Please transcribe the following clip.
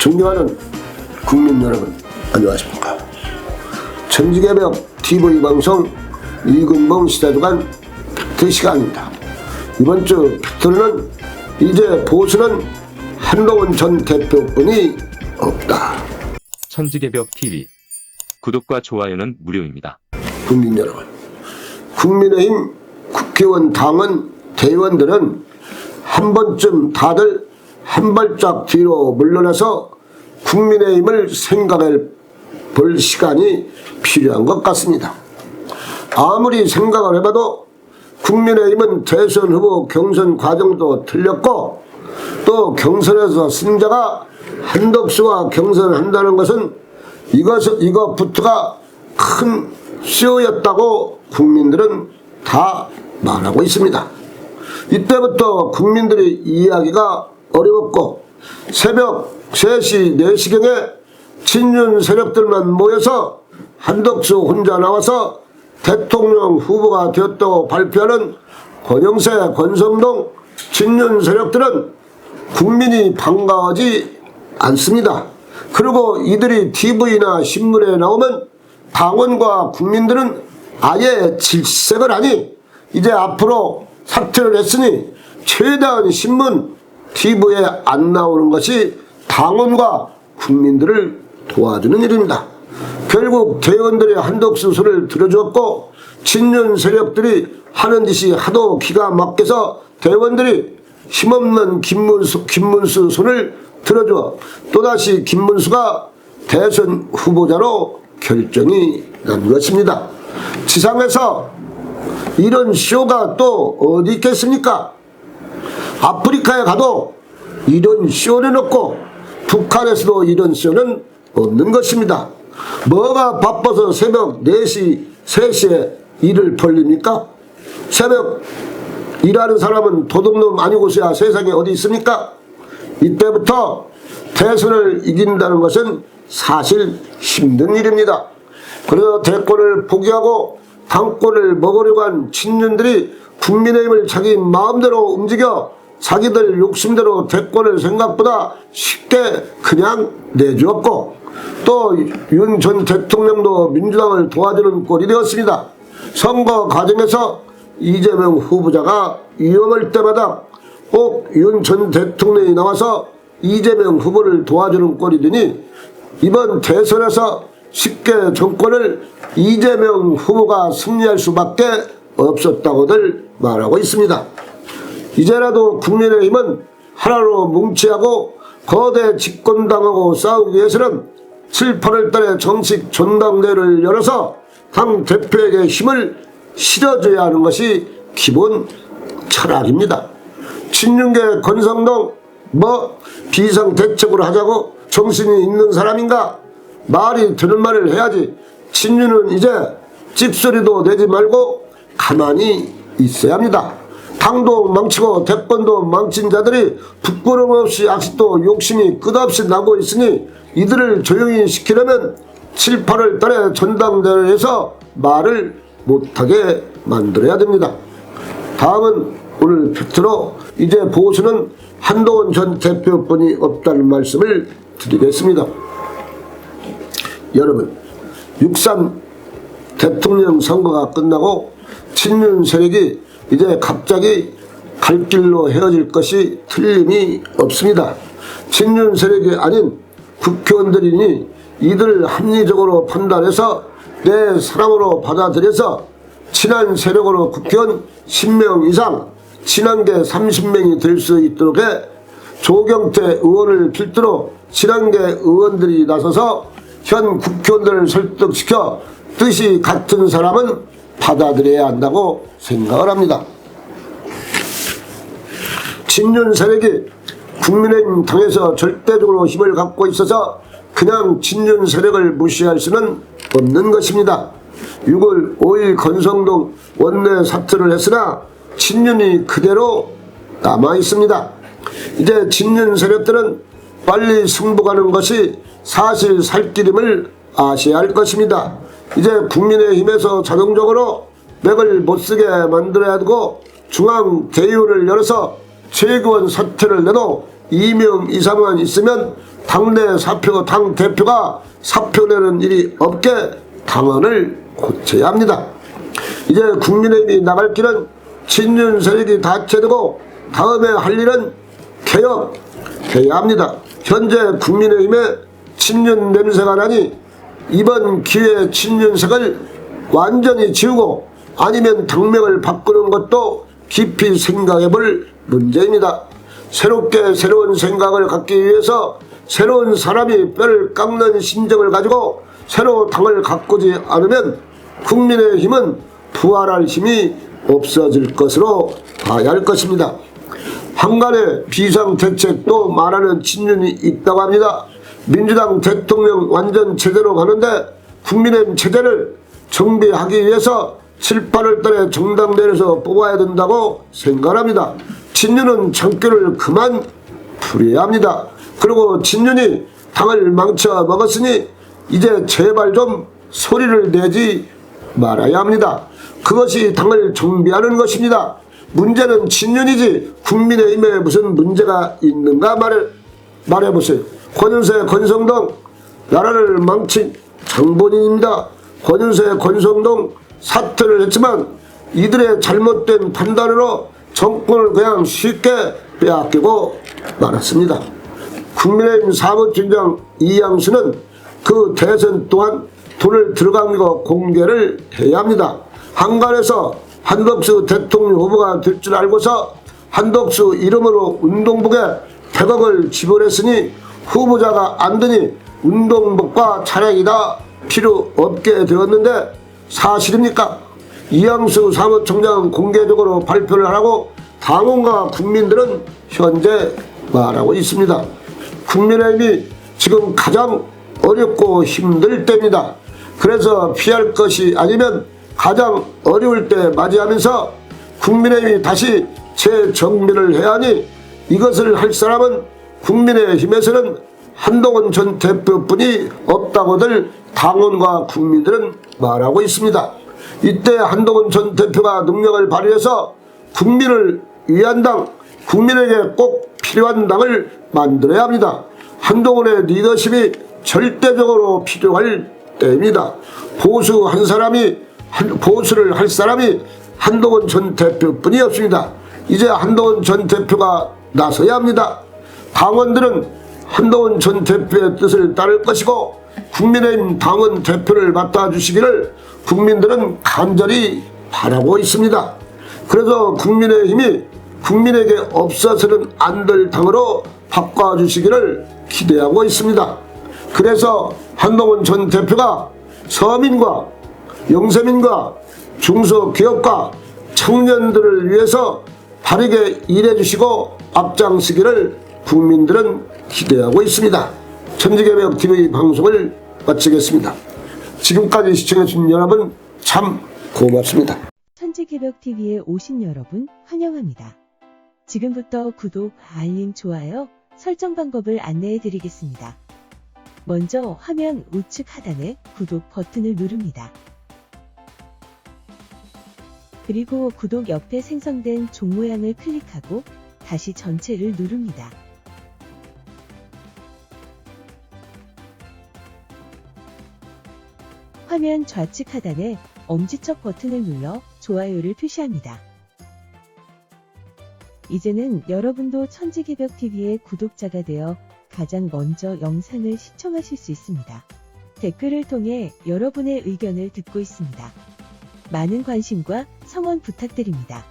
존경하는 국민 여러분, 안녕하십니까. 천지개벽 TV 방송 이근봉 시사주간 팩트 시간입니다. 이번 주 팩트는 이제 보수는 한동훈 전 대표뿐이 없다. 천지개벽 TV 구독과 좋아요는 무료입니다. 국민 여러분, 국민의힘 국회의원 당원 대의원들은 한 번쯤 다들 한 발짝 뒤로 물러나서 국민의힘을 생각해 볼 시간이 필요한 것 같습니다. 아무리 생각을 해봐도 국민의힘은 대선 후보 경선 과정도 틀렸고, 또 경선에서 승자가 한덕수와 경선한다는 것은 이것부터가 큰 쇼였다고 국민들은 다 말하고 있습니다. 이때부터 국민들의 이해하기가 어려웠고, 새벽 3시, 4시경에 친윤 세력들만 모여서 한덕수 혼자 나와서 대통령 후보가 되었다고 발표하는 권영세, 권성동 친윤 세력들은 국민이 반가워하지 않습니다. 그리고 이들이 TV나 신문에 나오면 당원과 국민들은 아예 질색을 하니, 이제 앞으로 사퇴를 했으니 최대한 신문, TV에 안 나오는 것이 당원과 국민들을 도와주는 일입니다. 결국 대의원들이 한덕수 손을 들어주었고, 친윤 세력들이 하는 짓이 하도 기가 막혀서 대의원들이 힘없는 김문수 손을 들어주어 또다시 김문수가 대선 후보자로 결정이 난 것입니다. 지상에서 이런 쇼가 또 어디 있겠습니까? 아프리카에 가도 이런 쇼는 없고 북한에서도 이런 쇼는 없는 것입니다. 뭐가 바빠서 새벽 4시, 3시에 일을 벌립니까? 새벽 일하는 사람은 도둑놈 아니고서야 세상에 어디 있습니까? 이때부터 대선을 이긴다는 것은 사실 힘든 일입니다. 그래서 대권을 포기하고 당권을 먹으려고 한 친윤들이 국민의힘을 자기 마음대로 움직여 자기들 욕심대로 대권을 생각보다 쉽게 그냥 내주었고, 또 윤 전 대통령도 민주당을 도와주는 꼴이 되었습니다. 선거 과정에서 이재명 후보자가 위험할 때마다 꼭 윤 전 대통령이 나와서 이재명 후보를 도와주는 꼴이 되니, 이번 대선에서 쉽게 정권을 이재명 후보가 승리할 수밖에 없었다고들 말하고 있습니다. 이제라도 국민의힘은 하나로 뭉치하고 거대 집권당하고 싸우기 위해서는 7, 8월 달에 정식 전당대회를 열어서 당 대표에게 힘을 실어줘야 하는 것이 기본 철학입니다. 친윤계 권성동 비상대책으로 하자고 정신이 있는 사람인가? 말이 되는 말을 해야지. 친윤은 이제 찝소리도 내지 말고 가만히 있어야 합니다. 당도 망치고 대권도 망친 자들이 부끄러움 없이 아직도 욕심이 끝없이 나고 있으니, 이들을 조용히 시키려면 7, 8월 달에 전당대회에서 말을 못하게 만들어야 됩니다. 다음은 오늘 팩트로 이제 보수는 한동훈 전 대표뿐이 없다는 말씀을 드리겠습니다. 여러분, 6.3 대통령 선거가 끝나고 친윤 세력이 이제 갑자기 갈 길로 헤어질 것이 틀림이 없습니다. 친윤 세력이 아닌 국회의원들이니 이들을 합리적으로 판단해서 내 사람으로 받아들여서 친한 세력으로 국회의원 10명 이상, 친한계 30명이 될 수 있도록 해 조경태 의원을 필두로 친한계 의원들이 나서서 현 국회의원들을 설득시켜 뜻이 같은 사람은 받아들여야 한다고 생각을 합니다. 친윤 세력이 국민의힘 당에서 절대적으로 힘을 갖고 있어서 그냥 친윤 세력을 무시할 수는 없는 것입니다. 6월 5일 권성동 원내 사퇴를 했으나 친윤이 그대로 남아 있습니다. 이제 친윤 세력들은 빨리 승복하는 것이 사실 살길임을 아셔야 할 것입니다. 이제 국민의힘에서 자동적으로 맥을 못쓰게 만들어야 하고 중앙 대의원을 열어서 최고원 사퇴를 내도 2명 이상만 있으면 당내 사표, 당 대표가 사표 내는 일이 없게 당원을 고쳐야 합니다. 이제 국민의힘이 나갈 길은 친윤 세력이 다체되고 다음에 할 일은 개혁해야 합니다. 현재 국민의힘에 친윤 냄새가 나니 이번 기회에 친윤색을 완전히 지우고 아니면 당명을 바꾸는 것도 깊이 생각해 볼 문제입니다. 새롭게 새로운 생각을 갖기 위해서 새로운 사람이 뼈를 깎는 심정을 가지고 새로 당을 가꾸지 않으면 국민의힘은 부활할 힘이 없어질 것으로 봐야 할 것입니다. 한간에 비상대책도 말하는 친윤이 있다고 합니다. 민주당 대통령 완전 체제로 가는데 국민의힘 체제를 정비하기 위해서 7, 8월 달에 정당대회에서 뽑아야 된다고 생각합니다. 친윤은 장교를 그만 부려야 합니다. 그리고 친윤이 당을 망쳐 먹었으니 이제 제발 좀 소리를 내지 말아야 합니다. 그것이 당을 정비하는 것입니다. 문제는 친윤이지 국민의힘에 무슨 문제가 있는가 말해보세요. 권윤세, 권성동 나라를 망친 장본인입니다. 권윤세, 권성동 사퇴를 했지만 이들의 잘못된 판단으로 정권을 그냥 쉽게 빼앗기고 말았습니다. 국민의힘 사무총장 이양수는 그 대선 동안 돈을 들어간 거 공개를 해야 합니다. 한간에서 한덕수 대통령 후보가 될 줄 알고서 한덕수 이름으로 운동복에 100억을 지불했으니 후보자가 안 되니 운동복과 차량이 다 필요 없게 되었는데 사실입니까? 이양수 사무총장은 공개적으로 발표를 하고 당원과 국민들은 현재 말하고 있습니다. 국민의힘이 지금 가장 어렵고 힘들 때입니다. 그래서 피할 것이 아니면 가장 어려울 때 맞이하면서 국민의힘이 다시 재정비를 해야 하니 이것을 할 사람은 국민의힘에서는 한동훈 전 대표뿐이 없다고들 당원과 국민들은 말하고 있습니다. 이때 한동훈 전 대표가 능력을 발휘해서 국민을 위한 당, 국민에게 꼭 필요한 당을 만들어야 합니다. 한동훈의 리더십이 절대적으로 필요할 때입니다. 보수를 할 사람이 한동훈 전 대표뿐이 없습니다. 이제 한동훈 전 대표가 나서야 합니다. 당원들은 한동훈 전 대표의 뜻을 따를 것이고 국민의힘 당원 대표를 맡아주시기를 국민들은 간절히 바라고 있습니다. 그래서 국민의힘이 국민에게 없어서는 안 될 당으로 바꿔주시기를 기대하고 있습니다. 그래서 한동훈 전 대표가 서민과 영세민과 중소기업과 청년들을 위해서 바르게 일해주시고 앞장서기를 국민들은 기대하고 있습니다. 천지개벽TV 방송을 마치겠습니다. 지금까지 시청해주신 여러분 참 고맙습니다. 천지개벽TV에 오신 여러분 환영합니다. 지금부터 구독, 알림, 좋아요, 설정 방법을 안내해 드리겠습니다. 먼저 화면 우측 하단에 구독 버튼을 누릅니다. 그리고 구독 옆에 생성된 종 모양을 클릭하고 다시 전체를 누릅니다. 화면 좌측 하단에 엄지척 버튼을 눌러 좋아요를 표시합니다. 이제는 여러분도 천지개벽TV의 구독자가 되어 가장 먼저 영상을 시청하실 수 있습니다. 댓글을 통해 여러분의 의견을 듣고 있습니다. 많은 관심과 성원 부탁드립니다.